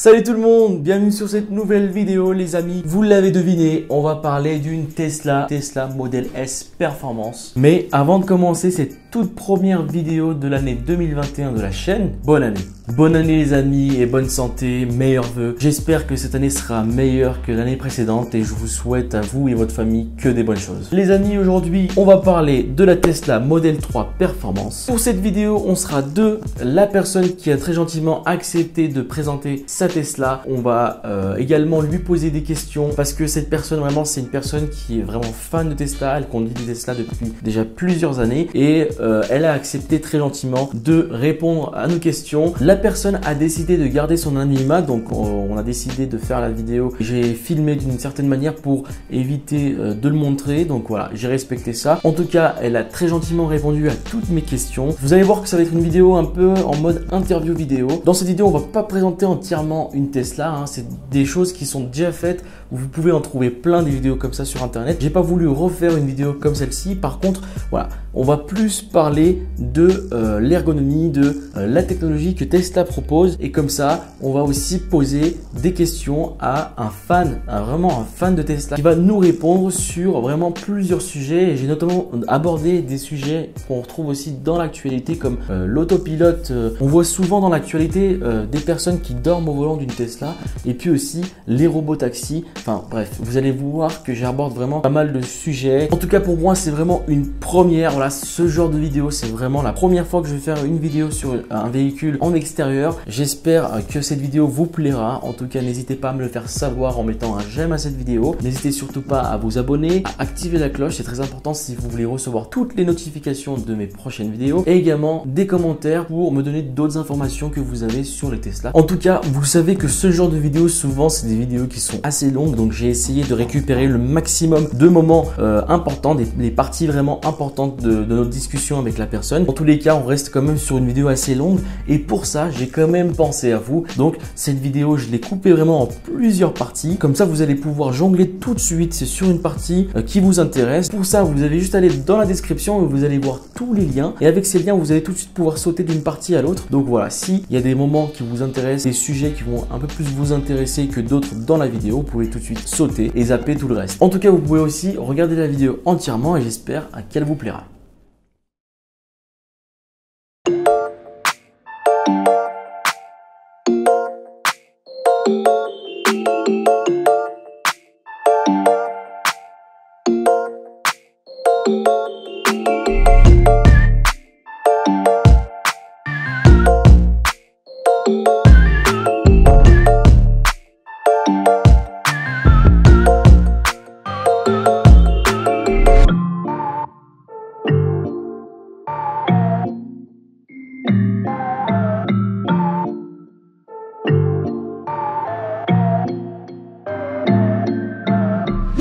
Salut tout le monde, bienvenue sur cette nouvelle vidéo les amis. Vous l'avez deviné, on va parler d'une Tesla Model S Performance. Mais avant de commencer cette toute première vidéo de l'année 2021 de la chaîne, bonne année. Bonne année les amis et bonne santé, meilleurs vœux. J'espère que cette année sera meilleure que l'année précédente et je vous souhaite à vous et votre famille que des bonnes choses. Les amis, aujourd'hui, on va parler de la Tesla Model 3 Performance. Pour cette vidéo, on sera deux. La personne qui a très gentiment accepté de présenter sa Tesla. On va également lui poser des questions parce que cette personne, vraiment, c'est une personne qui est vraiment fan de Tesla. Elle conduit des Tesla depuis déjà plusieurs années et elle a accepté très gentiment de répondre à nos questions. La personne a décidé de garder son anonymat, donc on a décidé de faire la vidéo. J'ai filmé d'une certaine manière pour éviter de le montrer, donc voilà, j'ai respecté ça. En tout cas, elle a très gentiment répondu à toutes mes questions. Vous allez voir que ça va être une vidéo un peu en mode interview vidéo. Dans cette vidéo, on va pas présenter entièrement une Tesla, hein. C'est des choses qui sont déjà faites. Vous pouvez en trouver plein des vidéos comme ça sur internet. J'ai pas voulu refaire une vidéo comme celle-ci. Par contre, voilà, on va plus parler de l'ergonomie, de la technologie que Tesla propose. Et comme ça, on va aussi poser des questions à un fan, vraiment un fan de Tesla qui va nous répondre sur vraiment plusieurs sujets. Et j'ai notamment abordé des sujets qu'on retrouve aussi dans l'actualité comme l'autopilote. On voit souvent dans l'actualité des personnes qui dorment au volant d'une Tesla et puis aussi les robots taxis. Enfin bref, vous allez voir que j'aborde vraiment pas mal de sujets. En tout cas pour moi c'est vraiment une première. Voilà, ce genre de vidéo c'est vraiment la première fois que je vais faire une vidéo sur un véhicule en extérieur. J'espère que cette vidéo vous plaira. En tout cas n'hésitez pas à me le faire savoir en mettant un j'aime à cette vidéo. N'hésitez surtout pas à vous abonner, à activer la cloche, c'est très important si vous voulez recevoir toutes les notifications de mes prochaines vidéos. Et également des commentaires pour me donner d'autres informations que vous avez sur les Tesla. En tout cas vous savez que ce genre de vidéos souvent c'est des vidéos qui sont assez longues. Donc j'ai essayé de récupérer le maximum de moments importants, des parties vraiment importantes de notre discussion avec la personne. Dans tous les cas, on reste quand même sur une vidéo assez longue et pour ça, j'ai quand même pensé à vous. Donc cette vidéo, je l'ai coupée vraiment en plusieurs parties. Comme ça, vous allez pouvoir jongler tout de suite sur une partie qui vous intéresse. Pour ça, vous allez juste aller dans la description et vous allez voir tous les liens. Et avec ces liens, vous allez tout de suite pouvoir sauter d'une partie à l'autre. Donc voilà, s'il y a des moments qui vous intéressent, des sujets qui vont un peu plus vous intéresser que d'autres dans la vidéo, vous pouvez tout de suite sauter et zapper tout le reste. En tout cas, vous pouvez aussi regarder la vidéo entièrement et j'espère qu'elle vous plaira.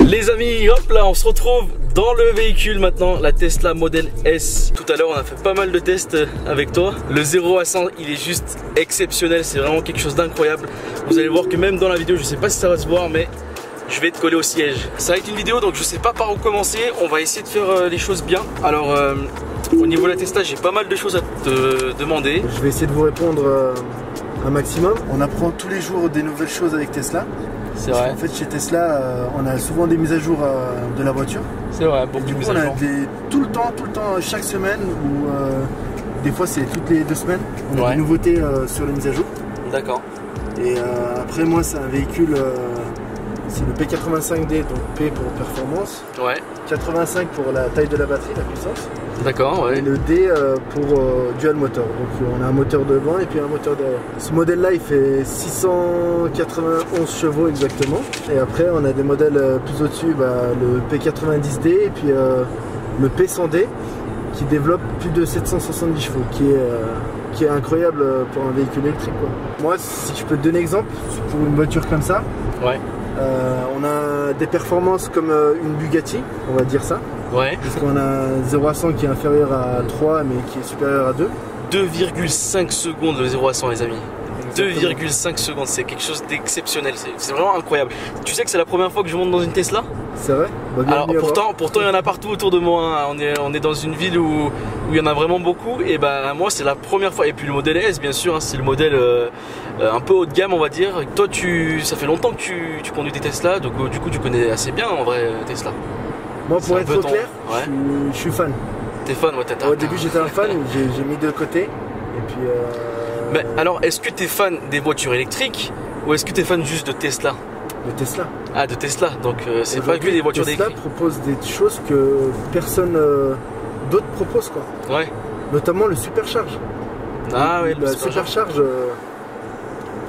Les amis, hop là, on se retrouve dans le véhicule maintenant, la Tesla Model S. Tout à l'heure, on a fait pas mal de tests avec toi. Le 0 à 100, il est juste exceptionnel, c'est vraiment quelque chose d'incroyable. Vous allez voir que même dans la vidéo, je sais pas si ça va se voir, mais je vais te coller au siège. Ça va être une vidéo, donc je sais pas par où commencer. On va essayer de faire les choses bien. Alors, au niveau de la Tesla, j'ai pas mal de choses à te demander. Je vais essayer de vous répondre un maximum. On apprend tous les jours des nouvelles choses avec Tesla. C'est vrai. En fait, chez Tesla, on a souvent des mises à jour de la voiture. C'est vrai, beaucoup de mises à jour. Tout le temps, chaque semaine, ou des fois c'est toutes les 2 semaines, on a des nouveautés sur les mises à jour. D'accord. Et après, moi, c'est un véhicule, c'est le P85D, donc P pour performance. Ouais. 85 pour la taille de la batterie, la puissance. D'accord, ouais. Et le D pour dual moteur. Donc on a un moteur devant et puis un moteur derrière. Ce modèle-là, il fait 691 chevaux exactement. Et après, on a des modèles plus au-dessus, le P90D et puis le P100D qui développe plus de 770 chevaux, qui est incroyable pour un véhicule électrique, quoi. Moi, si je peux te donner un exemple, pour une voiture comme ça, ouais. On a des performances comme une Bugatti, on va dire ça. Ouais. Parce qu'on a 0 à 100 qui est inférieur à 3 mais qui est supérieur à 2. 2,5 secondes de 0 à 100 les amis. 2,5 secondes, c'est quelque chose d'exceptionnel, c'est vraiment incroyable. Tu sais que c'est la première fois que je monte dans une Tesla? C'est vrai? Alors pourtant il y en a partout autour de moi, hein. On est dans une ville où il y en a vraiment beaucoup, et bah moi c'est la première fois. Et puis le modèle S bien sûr, hein, c'est le modèle un peu haut de gamme on va dire. Toi ça fait longtemps que tu conduis des Tesla, donc du coup tu connais assez bien en vrai Tesla. Moi pour être clair, ouais. je suis fan. T'es fan? Ouais, au début j'étais un fan, j'ai mis de côté, et puis... Mais alors est-ce que t'es fan des voitures électriques, ou est-ce que t'es fan juste de Tesla? De Tesla. Ah, de Tesla, donc c'est pas que des voitures Tesla propose des choses que personne d'autre propose, quoi. Ouais. Notamment le supercharge. Ah oui, le supercharge.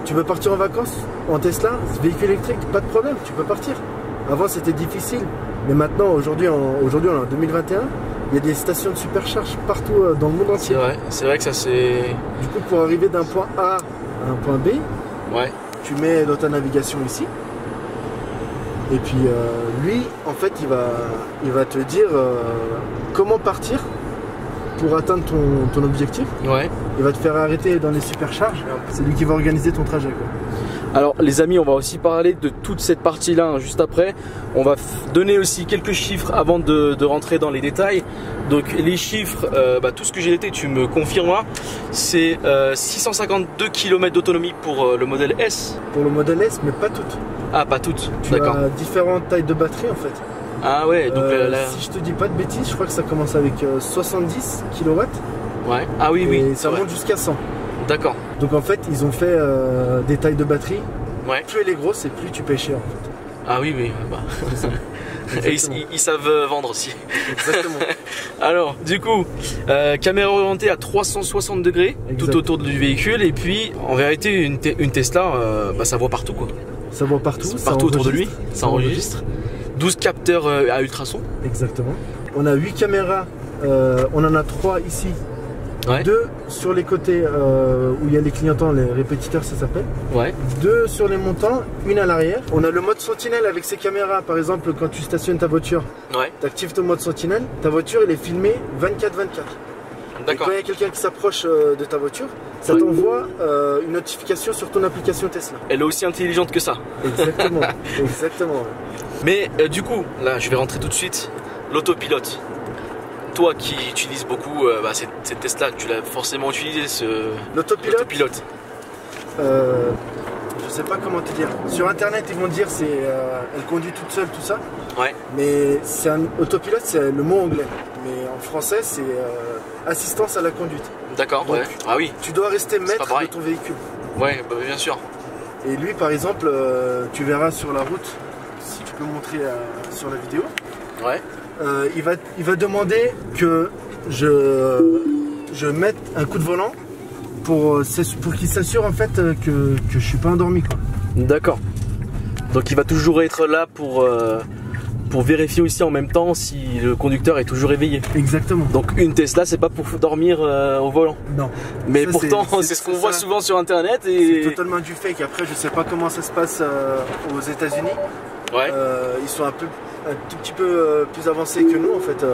Tu veux partir en vacances en Tesla, véhicule électrique, pas de problème, tu peux partir. Avant c'était difficile, mais maintenant, aujourd'hui on est en 2021, il y a des stations de supercharge partout dans le monde entier. C'est vrai que ça c'est... Du coup, pour arriver d'un point A à un point B, ouais. Tu mets dans ta navigation ici. Et puis lui, en fait, il va te dire comment partir pour atteindre ton objectif. Ouais. Il va te faire arrêter dans les supercharges. C'est lui qui va organiser ton trajet, quoi. Alors les amis, on va aussi parler de toute cette partie-là hein, juste après. On va donner aussi quelques chiffres avant de rentrer dans les détails. Donc les chiffres, tout ce que j'ai noté, tu me confirmeras. C'est 652 km d'autonomie pour le modèle S. Pour le modèle S, mais pas toutes. Ah, pas toutes, d'accord. Tu as différentes tailles de batterie en fait. Ah ouais, donc si je te dis pas de bêtises, je crois que ça commence avec 70 kW. Ouais, ah oui, oui. Et ça monte jusqu'à 100. D'accord. Donc en fait, ils ont fait des tailles de batterie. Ouais. Plus elle est grosse et plus tu payes cher en fait. Ah oui, oui. Bah. Et ils savent vendre aussi. Exactement. Alors, du coup, caméra orientée à 360 degrés tout autour du véhicule. Et puis, en vérité, une Tesla, ça voit partout quoi. Ça voit partout. Partout autour de lui, ça enregistre. 12 capteurs à ultrasons. Exactement. On a 8 caméras, on en a 3 ici. Ouais. 2 sur les côtés où il y a les clignotants, les répétiteurs ça s'appelle. Ouais. 2 sur les montants, une à l'arrière. On a le mode sentinelle avec ces caméras. Par exemple, quand tu stationnes ta voiture, ouais. Tu actives ton mode sentinelle, ta voiture elle est filmée 24/24. D'accord. Quand il y a quelqu'un qui s'approche de ta voiture, ça t'envoie une notification sur ton application Tesla. Elle est aussi intelligente que ça. Exactement. Exactement. Ouais. Mais du coup, là je vais rentrer tout de suite, l'autopilote. Toi qui utilises beaucoup cette Tesla, tu l'as forcément utilisé l'autopilote. Je sais pas comment te dire. Sur internet ils vont dire elle conduit toute seule, tout ça. Ouais. Mais autopilote c'est le mot anglais. Mais en français c'est assistance à la conduite. D'accord, ouais. Ah oui. Tu dois rester maître de ton véhicule. Ouais, bien sûr. Et lui par exemple, tu verras sur la route, si tu peux montrer sur la vidéo. Ouais. Il va demander que je mette un coup de volant pour qu'il s'assure en fait que je suis pas endormi quoi. D'accord. Donc il va toujours être là pour vérifier aussi en même temps si le conducteur est toujours éveillé. Exactement. Donc une Tesla c'est pas pour dormir au volant. Non. Mais ça, pourtant c'est ce qu'on voit souvent sur internet et... C'est totalement du fake. Après je sais pas comment ça se passe aux États-Unis. Ouais. Ils sont un tout petit peu plus avancés que nous en fait.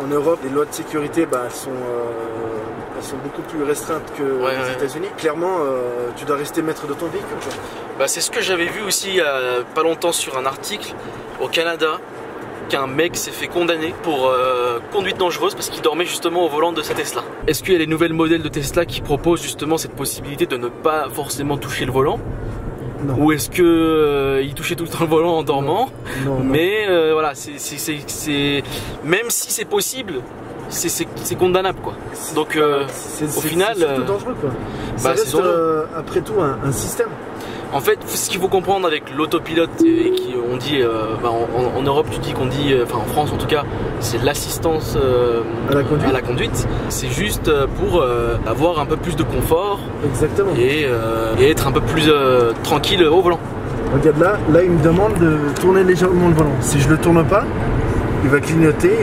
En Europe, les lois de sécurité elles sont beaucoup plus restreintes que les États-Unis. Clairement, tu dois rester maître de ton véhicule. C'est ce que j'avais vu aussi il y a pas longtemps sur un article au Canada, qu'un mec s'est fait condamner pour conduite dangereuse parce qu'il dormait justement au volant de sa Tesla. Est-ce qu'il y a les nouvelles modèles de Tesla qui proposent justement cette possibilité de ne pas forcément toucher le volant? Non. Ou est-ce que il touchait tout le temps le volant en dormant? Non. Mais voilà, même si c'est possible, c'est condamnable quoi. Donc au final, c'est surtout dangereux quoi. Ça reste après tout un système. En fait, ce qu'il faut comprendre avec l'autopilote et qui on dit en Europe, tu dis qu'on dit, en France en tout cas, c'est l'assistance à la conduite. C'est juste pour avoir un peu plus de confort. Exactement. Et être un peu plus tranquille au volant. Regarde là il me demande de tourner légèrement le volant. Si je le tourne pas, il va clignoter,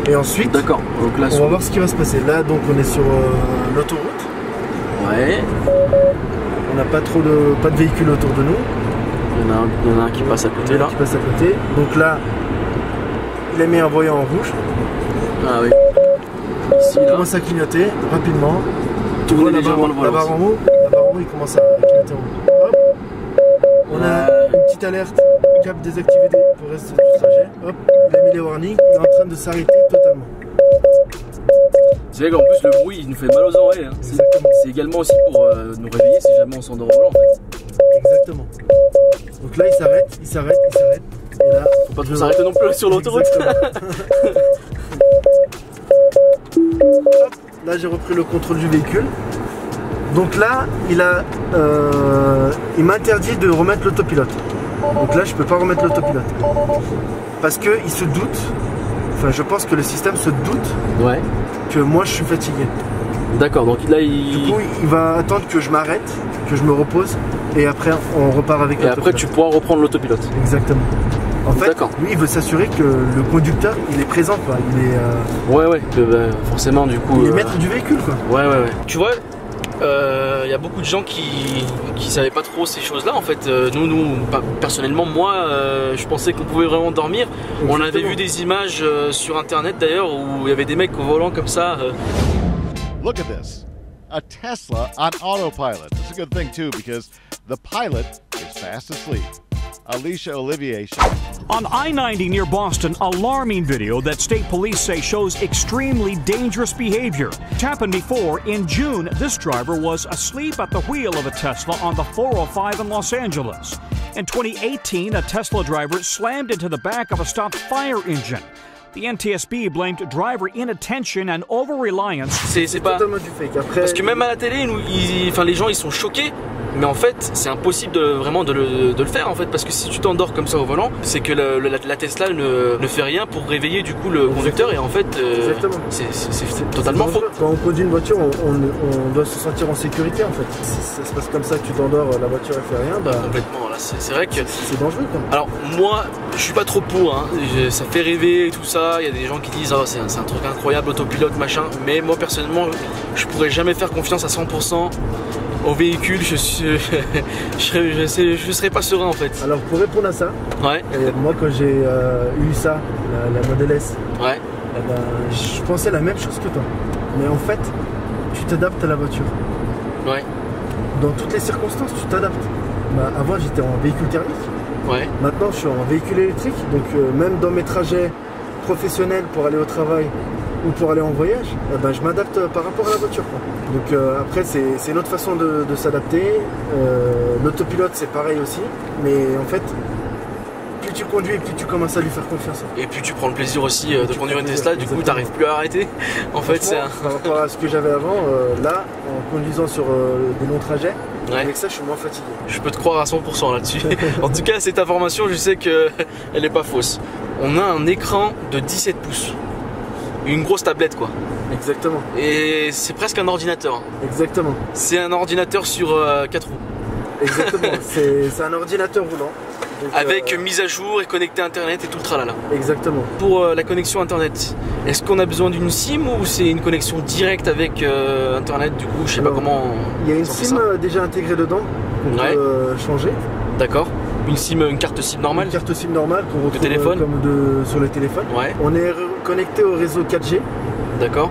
Et ensuite, d'accord. Donc là, on va voir ce qui va se passer. Là donc on est sur l'autoroute. Ouais. On n'a pas de véhicules autour de nous. Il y en a un qui passe à côté là. Donc là, il a mis un voyant en rouge. Ah oui. Ici, il commence à clignoter rapidement. tourner légèrement le volant. La barre en haut, il commence à clignoter en haut. Hop. On a une petite alerte, cap désactivé pour le reste du trajet. Hop, il a mis les warnings, il est en train de s'arrêter totalement. C'est vrai qu'en plus le bruit il nous fait mal aux oreilles. Hein. C'est également aussi pour nous réveiller si jamais on s'endort au volant en fait. Exactement. Donc là il s'arrête. Et là, faut pas trop s'arrêter non plus sur l'autoroute. Là j'ai repris le contrôle du véhicule. Donc là il m'a interdit de remettre l'autopilote. Donc là je peux pas remettre l'autopilote. Parce qu'il se doute, enfin je pense que le système se doute que moi je suis fatigué. D'accord, donc là du coup il va attendre que je m'arrête, que je me repose et après on repart avec l'autopilote. Et après tu pourras reprendre l'autopilote. Exactement. En fait, lui il veut s'assurer que le conducteur il est présent quoi. Il est forcément du coup. Il est maître du véhicule quoi. Ouais. Tu vois, il y a beaucoup de gens qui savaient pas trop ces choses là en fait. Nous personnellement moi je pensais qu'on pouvait vraiment dormir. Exactement. On avait vu des images sur internet d'ailleurs où il y avait des mecs au volant comme ça. Look at this. A Tesla on autopilot. It's a good thing too because the pilot is fast asleep. Alicia Olivier. On I-90 near Boston, alarming video that state police say shows extremely dangerous behavior. It happened before. In June, this driver was asleep at the wheel of a Tesla on the 405 in Los Angeles. In 2018, a Tesla driver slammed into the back of a stopped fire engine. The NTSB blamed driver inattention and over-reliance. C'est pas totalement du fake. Après, parce que même à la télé, les gens ils sont choqués. Mais en fait, c'est impossible de le faire en fait, parce que si tu t'endors comme ça au volant, c'est que la Tesla ne fait rien pour réveiller du coup le conducteur et en fait, c'est totalement faux. Quand on conduit une voiture, on doit se sentir en sécurité en fait. Si ça se passe comme ça que tu t'endors, la voiture elle fait rien, complètement. Là, c'est vrai que c'est dangereux quoi. Alors moi, je suis pas trop pour. Hein. Ça fait rêver tout ça. Il y a des gens qui disent c'est un truc incroyable, autopilote machin. Mais moi personnellement, je pourrais jamais faire confiance à 100%. Au véhicule, je serais pas serein en fait. Alors pour répondre à ça, moi quand j'ai eu ça, la Model S, je pensais la même chose que toi. Mais en fait, tu t'adaptes à la voiture. Dans toutes les circonstances, tu t'adaptes. Avant j'étais en véhicule thermique. Maintenant je suis en véhicule électrique. Donc même dans mes trajets professionnels pour aller au travail ou pour aller en voyage, je m'adapte par rapport à la voiture quoi. Donc après c'est une autre façon de s'adapter. L'autopilote c'est pareil aussi, mais en fait plus tu conduis, plus tu commences à lui faire confiance. Et puis tu prends le plaisir aussi de conduire une Tesla, du coup tu n'arrives plus à arrêter. En fait c'est par rapport à ce que j'avais avant, là en conduisant sur des longs trajets, avec ça je suis moins fatigué. Je peux te croire à 100% là-dessus. En tout cas cette information je sais qu'elle n'est pas fausse. On a un écran de 17 pouces. Une grosse tablette quoi. Exactement. Et c'est presque un ordinateur. Exactement. C'est un ordinateur sur 4 roues. Exactement. C'est un ordinateur roulant. Donc, avec mise à jour et connecté à internet et tout le tralala. Exactement. Pour la connexion internet, est-ce qu'on a besoin d'une SIM ou c'est une connexion directe avec internet du coup? Je sais pas comment. Il y a une SIM déjà intégrée dedans qu'on peut changer. D'accord. Une carte SIM normale? Une carte SIM normale qu'on retrouve téléphone sur le téléphone. On est connecté au réseau 4G. D'accord.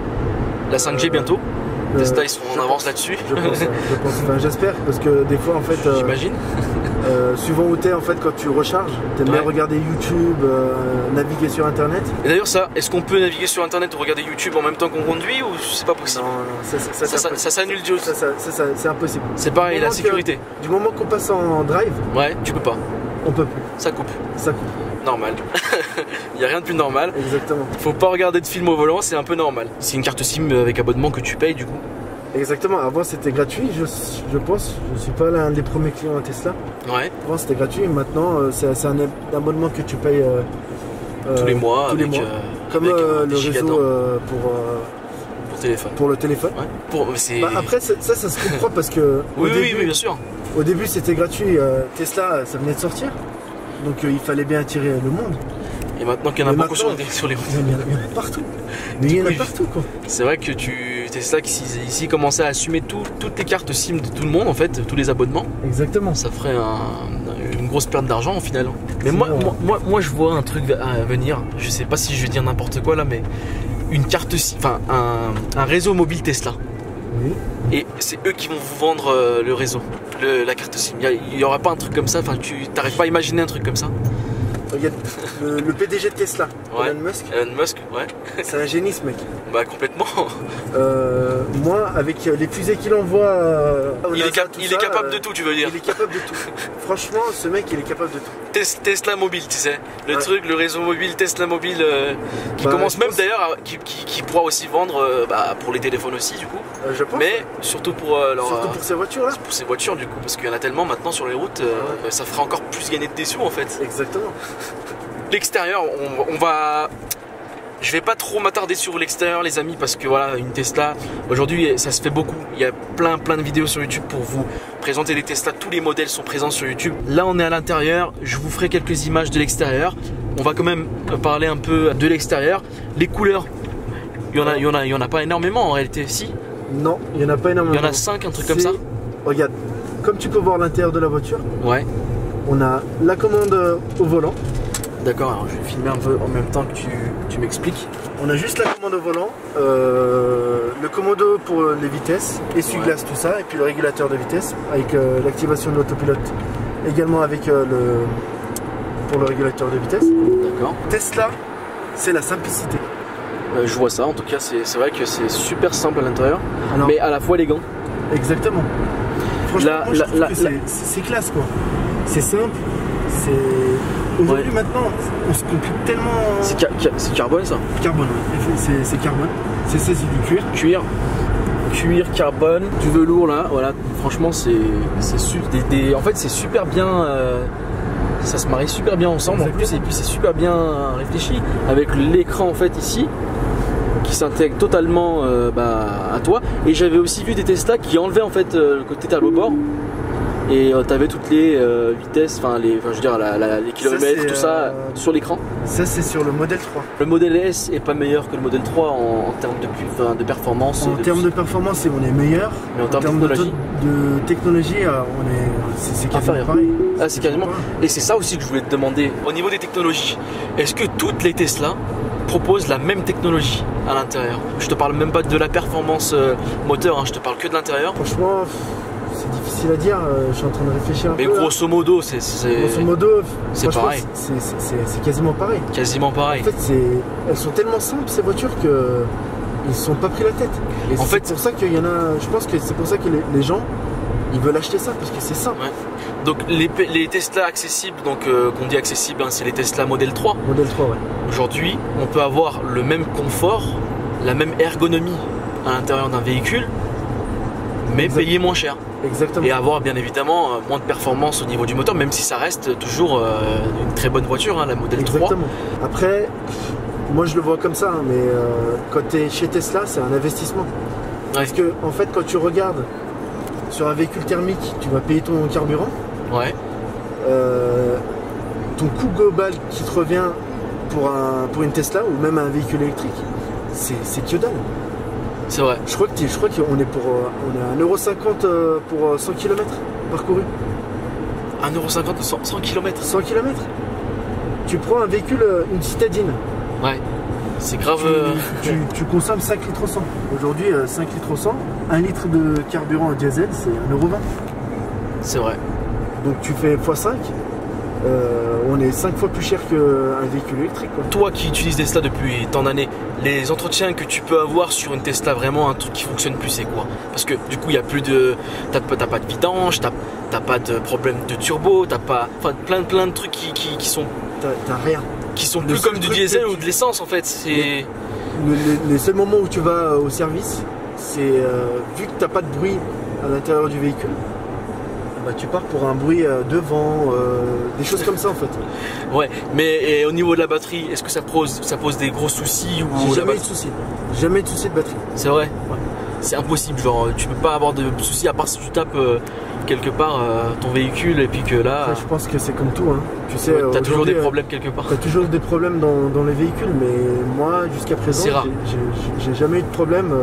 La 5G bientôt? Tesla ils sont en avance là-dessus. Je pense. Enfin, j'espère parce que des fois en fait. J'imagine. Suivant où t'es en fait quand tu recharges, t'aimes bien regarder YouTube, naviguer sur internet. Et d'ailleurs ça, est-ce qu'on peut naviguer sur internet ou regarder YouTube en même temps qu'on conduit ou c'est pas possible? Non, ça s'annule du tout. C'est impossible. C'est pareil, la sécurité. Du moment qu'on passe en drive, tu peux pas. On peut plus. Ça coupe. Ça coupe. Normal. Il n'y a rien de plus normal. Exactement. Faut pas regarder de film au volant, c'est un peu normal. C'est une carte SIM avec abonnement que tu payes du coup. Exactement, avant c'était gratuit, je pense. Je suis pas l'un des premiers clients à Tesla. Avant c'était gratuit, maintenant c'est un abonnement que tu payes tous les mois. Comme le réseau pour le téléphone. Après ça se comprend parce que oui, bien sûr. Au début c'était gratuit, Tesla ça venait de sortir. Donc il fallait bien attirer le monde. Et maintenant qu'il y en a beaucoup sur les routes. Il y en a partout. Mais il y en a partout quoi. C'est vrai que Tesla ici commençait à assumer toutes les cartes SIM de tout le monde en fait, tous les abonnements. Exactement. Ça ferait une grosse perte d'argent au final. Mais moi je vois un truc à venir. Je sais pas si je vais dire n'importe quoi là, mais une carte SIM, enfin un réseau mobile Tesla. Oui. Et c'est eux qui vont vous vendre le réseau, la carte SIM. Il n'y aura pas un truc comme ça, enfin tu n'arrives pas à imaginer un truc comme ça. Regarde, le PDG de Tesla, ouais. Elon Musk. Elon Musk, ouais. C'est un génie ce mec. Bah complètement. Moi, avec les fusées qu'il envoie, il est capable de tout, tu veux dire. Il est capable de tout. Franchement, ce mec, il est capable de tout. Tesla mobile, tu sais. Le truc, le réseau mobile, Tesla mobile, qui commence même d'ailleurs, qui pourra aussi vendre pour les téléphones aussi, du coup. Je pense. Mais surtout pour surtout pour ces voitures là. Pour ces voitures, du coup, parce qu'il y en a tellement maintenant sur les routes, ça fera encore plus gagner de sous en fait. Exactement. L'extérieur, je vais pas trop m'attarder sur l'extérieur les amis, parce que voilà, une Tesla aujourd'hui ça se fait beaucoup. Il y a plein de vidéos sur YouTube pour vous présenter des Tesla. Tous les modèles sont présents sur YouTube. Là on est à l'intérieur, je vous ferai quelques images de l'extérieur. On va quand même parler un peu de l'extérieur. Les couleurs, il y en a pas énormément en réalité, si. Non, il y en a pas énormément. Il y en a 5, un truc comme ça. Regarde, comme tu peux voir l'intérieur de la voiture. Ouais. On a la commande au volant. D'accord, alors je vais filmer un peu en même temps que tu m'expliques. On a juste la commande au volant, le commodo pour les vitesses, essuie-glace, tout ça, et puis le régulateur de vitesse avec l'activation de l'autopilote, également avec pour le régulateur de vitesse. D'accord. Tesla, c'est la simplicité. Je vois ça, en tout cas c'est vrai que c'est super simple à l'intérieur, mais à la fois élégant. Exactement. Franchement, c'est classe quoi. C'est simple, c'est... Aujourd'hui maintenant, on se complique tellement... C'est carbone ça? Carbone, oui. C'est carbone. C'est du cuir. Cuir, carbone, du velours là, voilà. Franchement c'est super... En fait c'est super bien... ça se marie super bien ensemble. Exactement. En plus, et puis c'est super bien réfléchi. Avec l'écran en fait ici, qui s'intègre totalement à toi. Et j'avais aussi vu des Tesla qui enlevaient en fait le côté tableau-bord. Et tu avais toutes les vitesses, je veux dire les kilomètres, tout ça sur l'écran. Ça c'est sur le modèle 3. Le modèle S est pas meilleur que le modèle 3 en termes de performance. En termes de performance, on est meilleur. Mais en termes de technologie, c'est quasiment pareil. Ah, c'est quasiment. Et c'est ça aussi que je voulais te demander. Au niveau des technologies, est-ce que toutes les Tesla proposent la même technologie à l'intérieur? Je te parle même pas de la performance moteur, hein, je te parle que de l'intérieur. Franchement, c'est difficile à dire, je suis en train de réfléchir un peu. Mais grosso modo, c'est pareil. C'est quasiment pareil. Quasiment pareil. En fait, elles sont tellement simples ces voitures que ils ne se sont pas pris la tête. Et en fait, c'est pour ça qu'il y en a. Je pense que c'est pour ça que les gens ils veulent acheter ça parce que c'est simple. Ouais. Donc les Tesla accessibles, donc qu'on dit accessibles, hein, c'est les Tesla Model 3. Model 3, ouais. Aujourd'hui, on peut avoir le même confort, la même ergonomie à l'intérieur d'un véhicule, mais payer moins cher. Exactement. Et avoir bien évidemment moins de performance au niveau du moteur, même si ça reste toujours une très bonne voiture, hein, la Model Exactement. 3. Après, moi je le vois comme ça, hein, mais quand tu es chez Tesla, c'est un investissement. Ouais. Parce que en fait, quand tu regardes sur un véhicule thermique, tu vas payer ton carburant. Ouais. Ton coût global qui te revient pour une Tesla ou même un véhicule électrique, c'est que dalle. C'est vrai. Je crois qu'on est à 1,50 € pour 100 km parcouru. 1,50 € 100 km. 100 km. Tu prends un véhicule, une citadine. Ouais. C'est grave. Tu consommes 5 litres au 100. Aujourd'hui, 5 litres au 100, 1 litre de carburant en diesel, c'est 1,20 €. C'est vrai. Donc tu fais x5. On est 5 fois plus cher qu'un véhicule électrique, quoi. Toi qui utilises Tesla depuis tant d'années, les entretiens que tu peux avoir sur une Tesla, vraiment un truc qui fonctionne plus, c'est quoi? Parce que du coup il y a plus de, t'as pas de vidange, t'as pas de problème de turbo, t'as pas, enfin plein de trucs qui sont, t'as rien, qui sont plus comme du diesel ou de l'essence en fait. C'est les seuls moments où tu vas au service, c'est vu que t'as pas de bruit à l'intérieur du véhicule. Bah, tu pars pour un bruit devant, des choses comme ça en fait. Ouais, mais au niveau de la batterie, est-ce que ça pose des gros soucis ou J'ai jamais eu de soucis. Jamais eu de soucis de batterie. C'est vrai. Ouais. C'est impossible, genre tu peux pas avoir de soucis à part si tu tapes quelque part ton véhicule et puis que là. Enfin, je pense que c'est comme tout, hein. Tu sais, t'as toujours des problèmes quelque part. T'as toujours des problèmes dans les véhicules, mais moi jusqu'à présent, j'ai jamais eu de problème.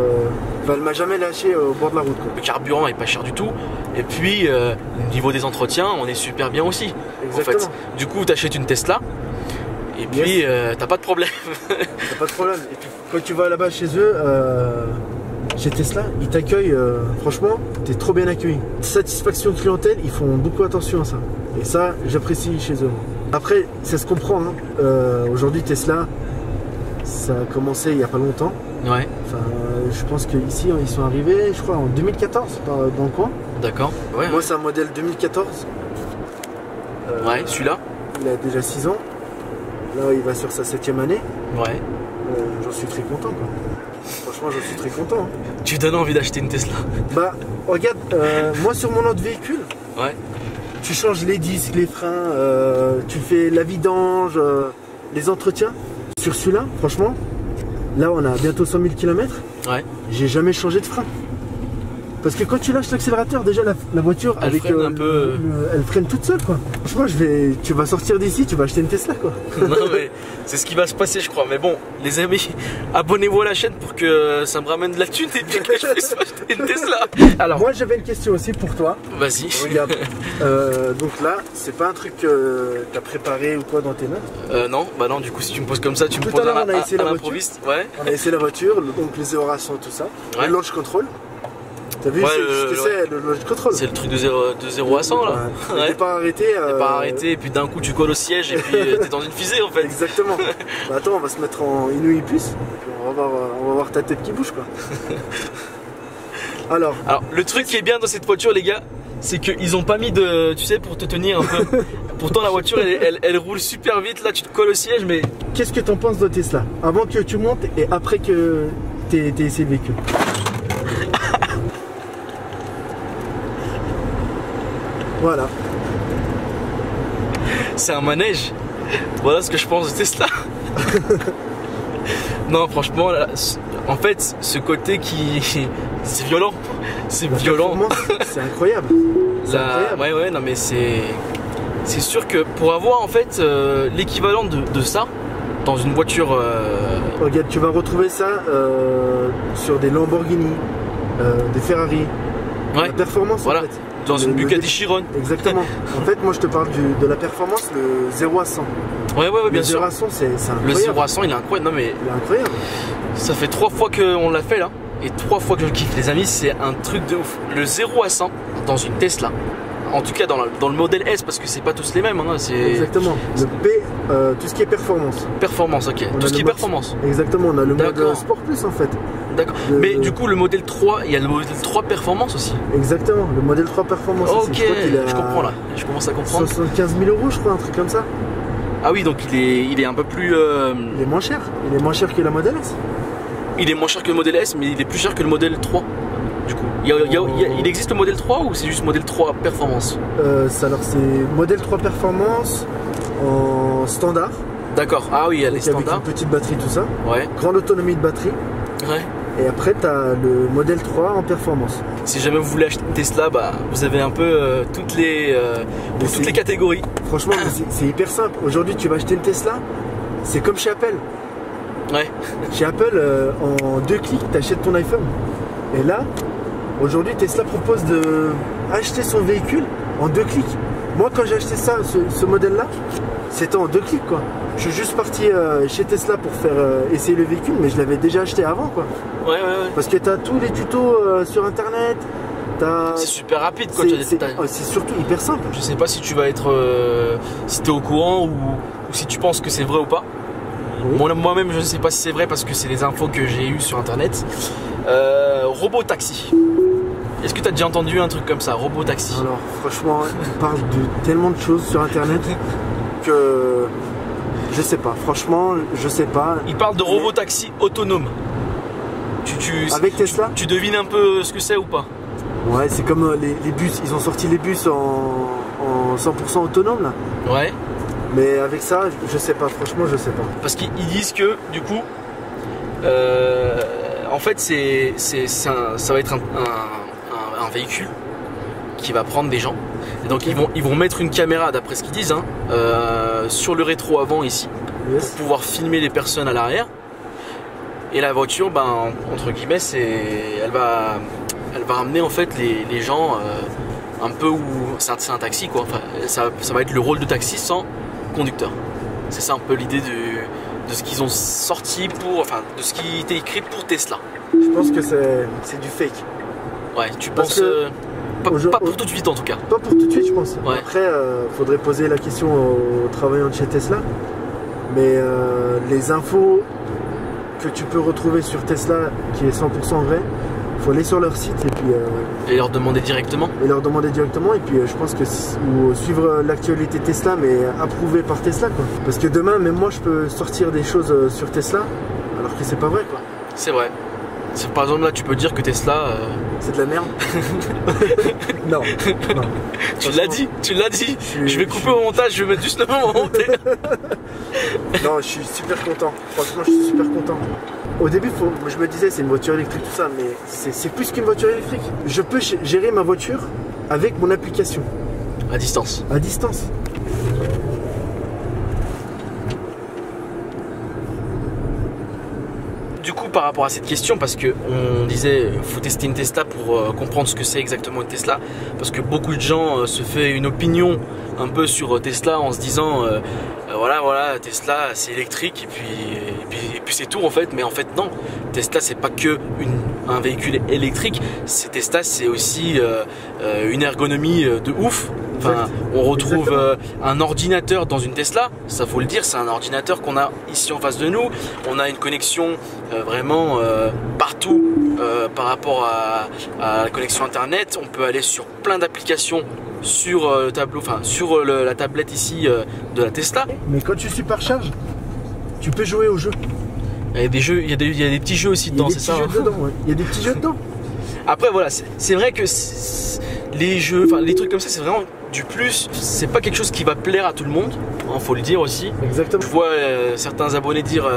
Enfin, elle m'a jamais lâché au bord de la route, quoi. Le carburant est pas cher du tout. Et puis au niveau des entretiens, on est super bien aussi. Exactement. En fait, du coup, t'achètes une Tesla. Et puis t'as pas de problème. T'as pas de problème. Et puis quand tu vas là-bas chez eux, chez Tesla, ils t'accueillent, franchement, t'es trop bien accueilli. Satisfaction clientèle, ils font beaucoup attention à ça. Et ça, j'apprécie chez eux. Après, ça se comprend. Hein. Aujourd'hui, Tesla, ça a commencé il n'y a pas longtemps. Ouais. Enfin, je pense qu'ici, ils sont arrivés, je crois, en 2014 dans le coin. D'accord. Ouais, moi, c'est un modèle 2014. Ouais, celui-là. Il a déjà 6 ans. Là, il va sur sa 7e année. Ouais. J'en suis très content, quoi. Franchement, je suis très content. Hein. Tu donnes envie d'acheter une Tesla? Bah, regarde, moi sur mon autre véhicule, ouais. Tu changes les disques, les freins, tu fais la vidange, les entretiens. Sur celui-là, franchement, là on a bientôt 100 000 km. Ouais. J'ai jamais changé de frein. Parce que quand tu lâches l'accélérateur, déjà la voiture, elle avec freine un peu. Elle freine toute seule, quoi. Franchement, tu vas sortir d'ici, tu vas acheter une Tesla, quoi. Non mais c'est ce qui va se passer, je crois. Mais bon, les amis, abonnez-vous à la chaîne pour que ça me ramène de la thune et puis que je puisse acheter une Tesla. Alors, moi j'avais une question aussi pour toi. Vas-y. Regarde. Donc là, c'est pas un truc que t'as préparé ou quoi dans tes notes? Non, bah non. Du coup, si tu me poses comme ça, tu me tout poses à l'improviste. Ouais. On a essayé la voiture, donc les aérations, tout ça. Ouais. Le launch control. T'as vu ce que c'est, le launch control? C'est le truc de 0 à 100 là. Ouais. T'es pas arrêté. T'es pas arrêté et puis d'un coup tu colles au siège et puis t'es dans une fusée en fait. Exactement. Bah attends, on va se mettre en Inouï Plus. On va voir ta tête qui bouge, quoi. Alors, le truc qui est bien dans cette voiture, les gars, c'est qu'ils ont pas mis de, tu sais, pour te tenir un peu. Pourtant la voiture elle roule super vite, là tu te colles au siège, mais... Qu'est-ce que t'en penses de Tesla? Avant que tu montes et après que t'aies essayé le véhicule? Voilà. C'est un manège. Voilà ce que je pense de Tesla. Non, franchement, là, en fait, ce côté qui... C'est violent. C'est violent. C'est incroyable. Ouais, non mais c'est sûr que pour avoir en fait l'équivalent de ça dans une voiture... Regarde, tu vas retrouver ça sur des Lamborghini, des Ferrari. Ouais. La performance, voilà. En fait. Dans une Bugatti Chiron. Exactement. En fait, moi je te parle de la performance, le 0 à 100. Ouais, bien sûr. Le 0 à 100, c'est incroyable. Le 0 à 100, il est incroyable. Non, mais il est incroyable. Ça fait 3 fois qu'on l'a fait là. Et 3 fois que je kiffe, les amis. C'est un truc de ouf. Le 0 à 100 dans une Tesla. En tout cas, dans le modèle S, parce que c'est pas tous les mêmes. Hein, exactement. Le P, tout ce qui est performance. Performance, ok. Tout ce qui est performance. Exactement, on a le mode Sport Plus en fait. D'accord. Mais du coup, le modèle 3, il y a le modèle 3 performance aussi. Exactement, le modèle 3 performance. Ok, je comprends là. Je commence à comprendre. 75 000 €, je crois, un truc comme ça. Ah oui, donc il est un peu plus. Il est moins cher. Il est moins cher que la modèle S. Il est moins cher que le modèle S, mais il est plus cher que le modèle 3. Du coup, il existe le modèle 3 ou c'est juste modèle 3 performance? Alors c'est modèle 3 performance en standard. D'accord, ah oui, elle est standard. Avec une petite batterie, tout ça. Ouais. Grande autonomie de batterie. Ouais. Et après tu as le modèle 3 en performance. Si jamais vous voulez acheter une Tesla, bah, vous avez un peu toutes les catégories. Franchement, c'est hyper simple. Aujourd'hui tu vas acheter une Tesla, c'est comme chez Apple. Ouais. Chez Apple, en 2 clics, tu achètes ton iPhone. Et là, aujourd'hui, Tesla propose d'acheter son véhicule en 2 clics. Moi, quand j'ai acheté ça, ce modèle-là, c'était en 2 clics, quoi. Je suis juste parti chez Tesla pour faire essayer le véhicule, mais je l'avais déjà acheté avant, quoi. Ouais. Parce que tu as tous les tutos sur Internet. C'est super rapide, quoi. C'est surtout hyper simple. Je sais pas si tu vas être... si tu es au courant ou si tu penses que c'est vrai ou pas. Oui. Moi-même, je ne sais pas si c'est vrai parce que c'est des infos que j'ai eues sur Internet. Robot taxi. Est-ce que tu as déjà entendu un truc comme ça, robot taxi? Alors, franchement, on parle de tellement de choses sur Internet que je sais pas. Franchement, je sais pas. Il parle de robot taxi autonome. Avec Tesla? Tu devines un peu ce que c'est ou pas? Ouais, c'est comme les bus. Ils ont sorti les bus en 100% autonome là. Ouais. Mais avec ça, je sais pas, franchement, je sais pas. Parce qu'ils disent que, du coup, en fait, ça va être un véhicule qui va prendre des gens. Et donc, ils vont mettre une caméra, d'après ce qu'ils disent, hein, sur le rétro avant ici, pour pouvoir filmer les personnes à l'arrière. Et la voiture, ben, entre guillemets, elle va ramener en fait les gens un peu où c'est un taxi, quoi. Enfin, ça va être le rôle de taxi sans conducteur. C'est ça un peu l'idée ce qu'ils ont sorti pour, enfin, de ce qui était écrit pour Tesla? Je pense que c'est du fake. Ouais, tu penses pas pour tout de suite en tout cas. Pas pour tout de suite, je pense. Ouais. Après, faudrait poser la question aux travailleurs de chez Tesla. Mais les infos que tu peux retrouver sur Tesla, qui est 100% vrai, il faut aller sur leur site et puis et leur demander directement. Et puis je pense que ou suivre l'actualité Tesla, mais approuvé par Tesla, quoi. Parce que demain, même moi, je peux sortir des choses sur Tesla, alors que c'est pas vrai, quoi. C'est vrai. Par exemple, là, tu peux dire que Tesla... C'est de la merde. Non. Tu l'as dit. Je vais couper au montage, je vais mettre juste le moment monté. Non, je suis super content. Franchement, je suis super content. Au début, je me disais, c'est une voiture électrique, tout ça, mais c'est plus qu'une voiture électrique. Je peux gérer ma voiture avec mon application. À distance. À distance. Du coup, par rapport à cette question, parce que on disait faut tester une Tesla pour comprendre ce que c'est exactement une Tesla, parce que beaucoup de gens se font une opinion un peu sur Tesla en se disant voilà Tesla c'est électrique et puis c'est tout en fait, mais en fait non, Tesla c'est pas que un véhicule électrique, Tesla c'est aussi une ergonomie de ouf. Enfin, on retrouve un ordinateur dans une Tesla, ça faut le dire, c'est un ordinateur qu'on a ici en face de nous. On a une connexion vraiment partout par rapport à la connexion internet. On peut aller sur plein d'applications sur le tableau, enfin sur la tablette ici de la Tesla. Mais quand tu supercharges, tu peux jouer au jeu. Il y a des jeux, il y a des petits jeux aussi dedans, c'est ça? Il y a des petits jeux dedans. Après voilà, c'est vrai que les jeux, enfin les trucs comme ça, c'est vraiment du plus. C'est pas quelque chose qui va plaire à tout le monde, hein, faut le dire aussi. Exactement. Je vois certains abonnés dire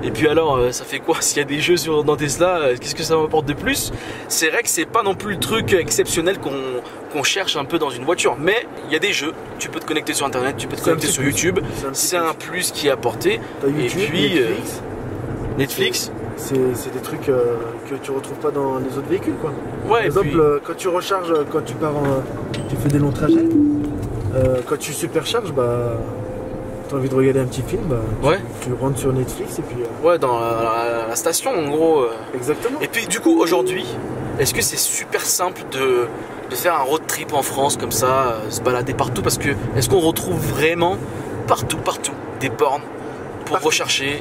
et puis alors ça fait quoi s'il y a des jeux dans Tesla, qu'est-ce que ça m'apporte de plus? C'est vrai que c'est pas non plus le truc exceptionnel qu'on cherche un peu dans une voiture, mais il y a des jeux, tu peux te connecter sur internet, tu peux te connecter sur YouTube, c'est un plus qui est apporté. YouTube, et puis Netflix. C'est des trucs que tu retrouves pas dans les autres véhicules, quoi. Ouais, par exemple, quand tu recharges, quand tu pars tu fais des longs trajets, quand tu supercharges, bah t'as envie de regarder un petit film, bah, tu rentres sur Netflix et puis ouais, dans la station en gros. Exactement. Et puis du coup aujourd'hui, est-ce que c'est super simple de faire un road trip en France comme ça, se balader partout, parce que est-ce qu'on retrouve vraiment partout des bornes pour recharger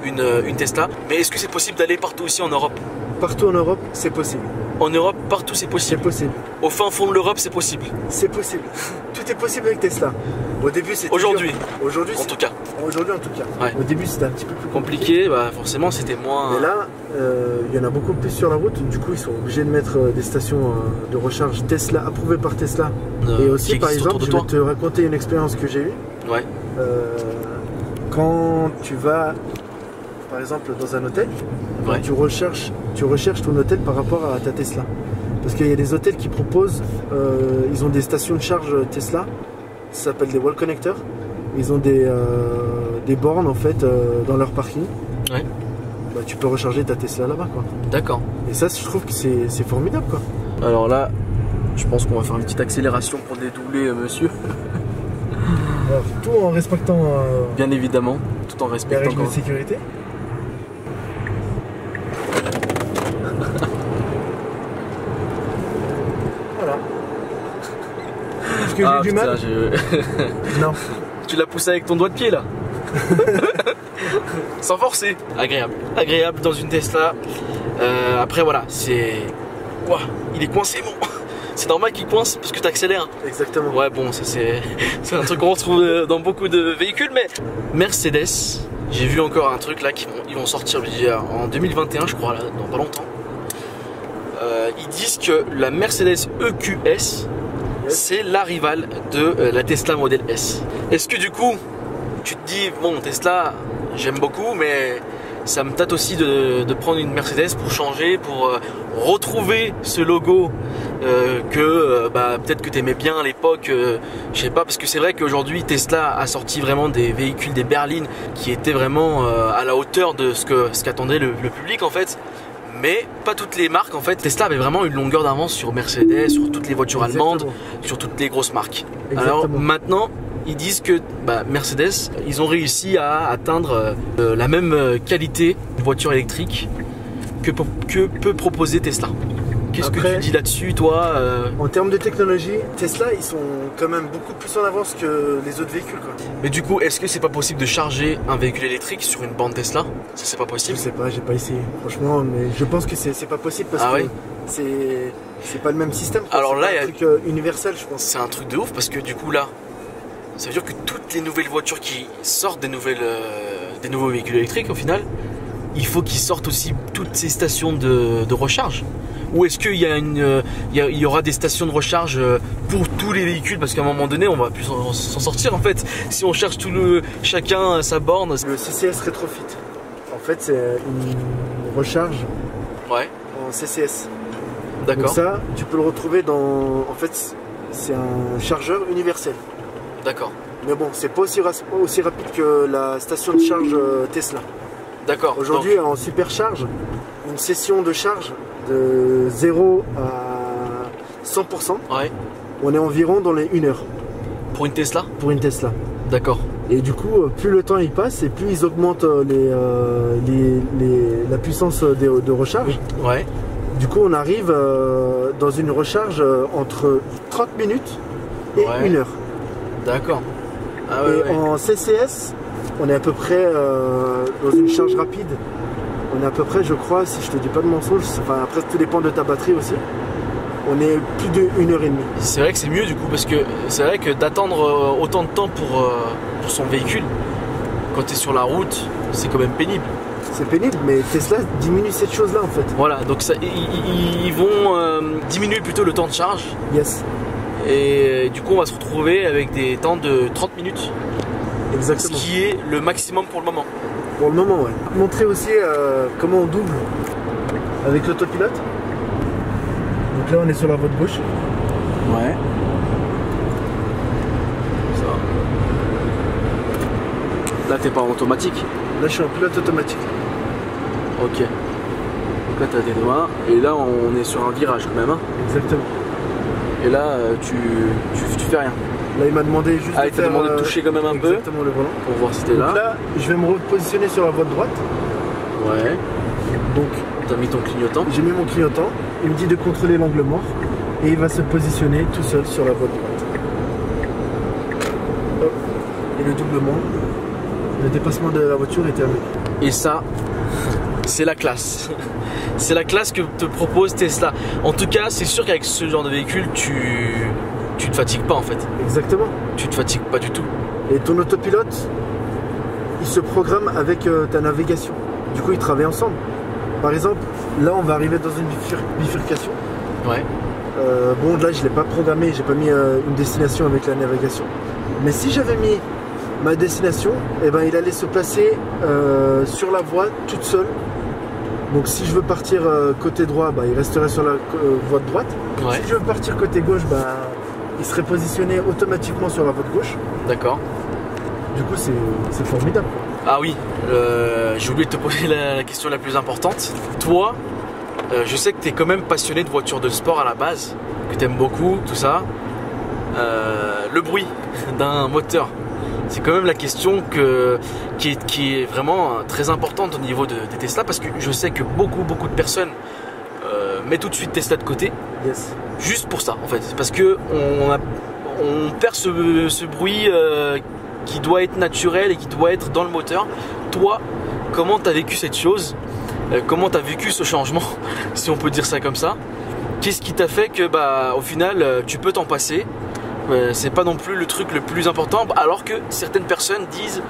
une Tesla? Mais est-ce que c'est possible d'aller partout aussi en Europe? Partout en Europe, c'est possible. En Europe, partout c'est possible. C'est possible. Au fin fond de l'Europe, c'est possible. C'est possible. Tout est possible avec Tesla. Au début, c'était aujourd'hui en tout cas. Ouais. Au début, c'était un petit peu plus compliqué. Bah forcément, c'était moins. Mais là, il y en a beaucoup plus sur la route. Du coup, ils sont obligés de mettre des stations de recharge Tesla approuvées par Tesla. Et aussi, par exemple, je vais te raconter une expérience que j'ai eue. Ouais. Quand tu vas, par exemple, dans un hôtel, tu recherches ton hôtel par rapport à ta Tesla. Parce qu'il y a des hôtels qui proposent, ils ont des stations de charge Tesla, ça s'appelle des wall connectors. Ils ont des bornes en fait dans leur parking. Ouais. Bah, tu peux recharger ta Tesla là-bas, quoi. D'accord. Et ça, je trouve que c'est formidable, quoi. Alors là, je pense qu'on va faire une petite accélération pour dédoubler monsieur. Alors, tout en respectant bien évidemment, tout en respectant les règles de sécurité. Voilà. Est-ce que j'ai du mal? Non. Tu l'as poussé avec ton doigt de pied là. Sans forcer. Agréable dans une Tesla. Après voilà, c'est... Ouah, il est coincé bon. C'est normal qu'il coince parce que tu accélères. Exactement. Ouais bon, ça c'est un truc qu'on retrouve dans beaucoup de véhicules. Mais Mercedes, j'ai vu encore un truc là ils vont sortir en 2021 je crois, là, dans pas longtemps. Ils disent que la Mercedes EQS c'est la rivale de la Tesla Model S. Est-ce que du coup tu te dis bon Tesla j'aime beaucoup mais ça me tâte aussi de prendre une Mercedes pour changer, pour retrouver ce logo que peut-être que tu aimais bien à l'époque, je sais pas, parce que c'est vrai qu'aujourd'hui Tesla a sorti vraiment des véhicules, des berlines qui étaient vraiment à la hauteur de ce qu'attendait le public en fait. Mais pas toutes les marques en fait. Tesla avait vraiment une longueur d'avance sur Mercedes, sur toutes les voitures allemandes, sur toutes les grosses marques. Alors maintenant, ils disent que Mercedes, ils ont réussi à atteindre la même qualité de voiture électrique que peut proposer Tesla. Qu'est-ce que tu dis là-dessus, toi En termes de technologie, Tesla, ils sont quand même beaucoup plus en avance que les autres véhicules, quoi. Mais du coup, est-ce que c'est pas possible de charger un véhicule électrique sur une borne Tesla? Ça, c'est pas possible? Je sais pas, j'ai pas essayé, franchement, mais je pense que c'est pas possible parce que c'est pas le même système. Alors là, il y a un truc universel, je pense. C'est un truc de ouf parce que du coup, là, ça veut dire que toutes les nouvelles voitures qui sortent des nouveaux véhicules électriques, au final, il faut qu'ils sortent aussi toutes ces stations de recharge. Ou est-ce qu'il y aura des stations de recharge pour tous les véhicules? Parce qu'à un moment donné, on va plus s'en sortir en fait. Si on cherche chacun sa borne. Le CCS Retrofit, en fait, c'est une recharge en CCS. D'accord. Donc ça, tu peux le retrouver dans... En fait, c'est un chargeur universel. D'accord. Mais bon, c'est pas aussi rapide que la station de charge Tesla. D'accord. Aujourd'hui, en supercharge, une session de charge de 0 à 100%, on est environ dans les 1 heure. Pour une Tesla? Pour une Tesla. D'accord. Et du coup, plus le temps il passe et plus ils augmentent la puissance de recharge. Ouais. Du coup, on arrive dans une recharge entre 30 minutes et 1 heure. D'accord. En CCS, on est à peu près dans une charge rapide. On est à peu près, je crois, si je te dis pas de mensonge, enfin après tout dépend de ta batterie aussi. On est plus de 1h30. C'est vrai que c'est mieux du coup parce que c'est vrai que d'attendre autant de temps pour son véhicule quand tu es sur la route, c'est quand même pénible. C'est pénible, mais Tesla diminue cette chose-là en fait. Voilà, donc ça, ils vont diminuer plutôt le temps de charge. Yes. Et du coup, on va se retrouver avec des temps de 30 minutes. Exactement. Ce qui est le maximum pour le moment. Pour le moment, ouais. Montrer aussi comment on double avec l'autopilote. Donc là, on est sur la voie de gauche. Ouais. Ça. Là, t'es pas en automatique. Là, je suis en pilote automatique. Ok. Donc là, t'as tes doigts. Et là, on est sur un virage quand même. Hein. Exactement. Et là, tu fais rien. Là, il m'a demandé juste il t'a demandé de toucher quand même un peu. Exactement, le volant. Pour voir si t'es là. Donc là, je vais me repositionner sur la voie de droite. Ouais. Donc, t'as mis ton clignotant. J'ai mis mon clignotant. Il me dit de contrôler l'angle mort. Et il va se positionner tout seul sur la voie de droite. Hop. Et le doublement. Le dépassement de la voiture est terminé. Et ça, c'est la classe. C'est la classe que te propose Tesla. En tout cas, c'est sûr qu'avec ce genre de véhicule, tu te fatigues pas en fait. Exactement. Tu te fatigues pas du tout. Et ton autopilote, il se programme avec ta navigation. Du coup, ils travaillent ensemble. Par exemple, là, on va arriver dans une bifurcation. Ouais. Bon, là, je ne l'ai pas programmé, j'ai pas mis une destination avec la navigation. Mais si j'avais mis ma destination, eh ben, il allait se placer sur la voie toute seule. Donc si je veux partir côté droit, bah, il resterait sur la voie de droite. Ouais. Si je veux partir côté gauche, bah, il serait positionné automatiquement sur la voie de gauche. D'accord. Du coup, c'est formidable. Ah oui, j'ai oublié de te poser la question la plus importante. Toi, je sais que tu es quand même passionné de voitures de sport à la base, que tu aimes beaucoup, tout ça. Le bruit d'un moteur, c'est quand même la question qui est vraiment très importante au niveau des Tesla, parce que je sais que beaucoup de personnes mettent tout de suite Tesla de côté. Yes. Juste pour ça en fait, parce que on perd ce bruit qui doit être naturel et qui doit être dans le moteur. Toi, comment tu as vécu cette chose? Comment tu as vécu ce changement, si on peut dire ça comme ça? Qu'est-ce qui t'a fait que au final tu peux t'en passer? C'est pas non plus le truc le plus important, alors que certaines personnes disent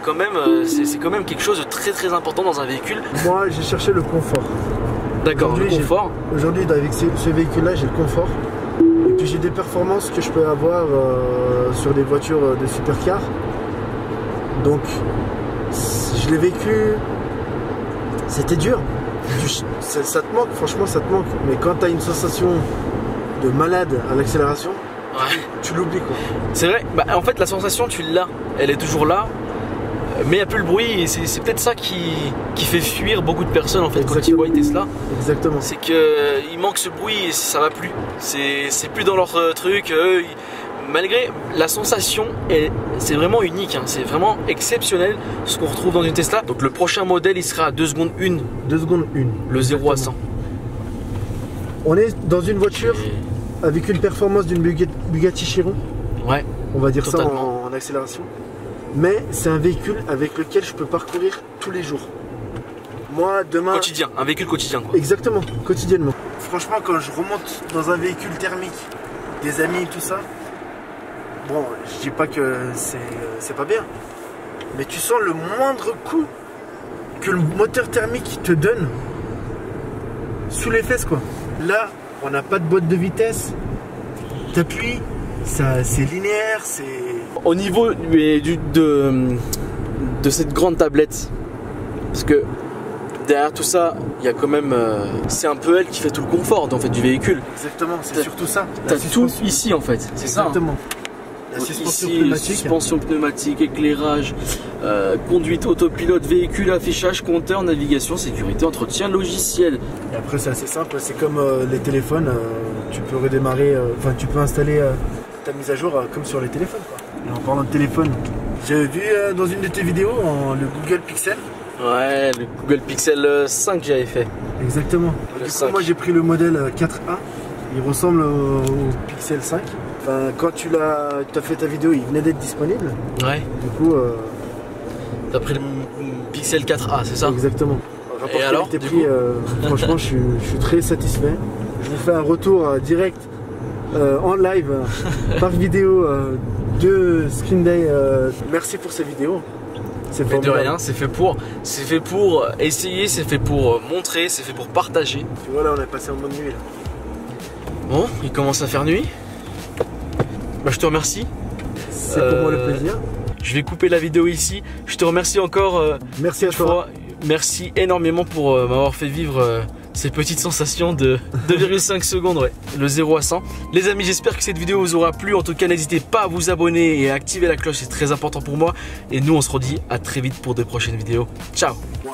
quand même c'est quand même quelque chose de très important dans un véhicule. Moi, j'ai cherché le confort. D'accord, le confort. Aujourd'hui, avec ce véhicule-là, j'ai le confort. Et puis j'ai des performances que je peux avoir sur des voitures de supercar. Donc, je l'ai vécu. C'était dur. Ça te manque, franchement, ça te manque. Mais quand tu as une sensation de malade à l'accélération, tu l'oublies quoi. C'est vrai, en fait la sensation tu l'as, elle est toujours là, mais il n'y a plus le bruit et c'est peut-être ça qui fait fuir beaucoup de personnes en fait. Exactement. Quand ils voient Tesla. Exactement. C'est qu'il manque ce bruit et ça va plus. C'est plus dans leur truc. malgré la sensation, c'est vraiment unique, hein, c'est vraiment exceptionnel ce qu'on retrouve dans une Tesla. Donc le prochain modèle il sera à 2 secondes 1. 2 secondes 1. Le 0 à 100. On est dans une voiture avec une performance d'une Bugatti Chiron. Ouais. On va dire totalement. ça en accélération. Mais c'est un véhicule avec lequel je peux parcourir tous les jours. Moi demain... Quotidien, un véhicule quotidien quoi. Exactement, quotidiennement. Franchement quand je remonte dans un véhicule thermique, des amis, tout ça, bon, je dis pas que c'est pas bien, mais tu sens le moindre coup que le moteur thermique te donne sous les fesses quoi. Là, on n'a pas de boîte de vitesse, t'appuies, c'est linéaire, c'est... Au niveau de cette grande tablette, parce que derrière tout ça, il y a quand même, c'est un peu elle qui fait tout le confort en fait du véhicule. Exactement, c'est surtout ça. T'as tout ici en fait, c'est ça. Exactement. Hein. La suspension ici, pneumatique. suspension pneumatique, éclairage, conduite autopilote, véhicule, affichage, compteur, navigation, sécurité, entretien, logiciel. Et après c'est assez simple, c'est comme les téléphones, tu peux redémarrer, enfin tu peux installer ta mise à jour comme sur les téléphones quoi. Et en parlant de téléphone, j'avais vu dans une de tes vidéos le Google Pixel. Ouais, le Google Pixel 5 j'avais fait. Exactement. Le Du coup 5. moi j'ai pris le modèle 4A, il ressemble au Pixel 5. Enfin, quand tu as fait ta vidéo, il venait d'être disponible. Ouais. Du coup, t'as pris le Pixel 4A, c'est ça? Exactement. Et alors, du prix, franchement, je suis très satisfait. Je vous fais un retour direct en live par vidéo de Screen Day. Merci pour ces vidéos. C'est Mais de rien, c'est fait pour essayer, c'est fait pour montrer, c'est fait pour partager. Tu vois là, on est passé en mode nuit. Là. Bon, il commence à faire nuit. Bah, je te remercie. C'est pour moi le plaisir. Je vais couper la vidéo ici. Je te remercie encore Merci à une toi. fois. Merci énormément pour m'avoir fait vivre ces petites sensations de 2,5 secondes, ouais, le 0 à 100. Les amis, j'espère que cette vidéo vous aura plu. En tout cas, n'hésitez pas à vous abonner et à activer la cloche, c'est très important pour moi. Et nous, on se redit à très vite pour de prochaines vidéos. Ciao! Ouais.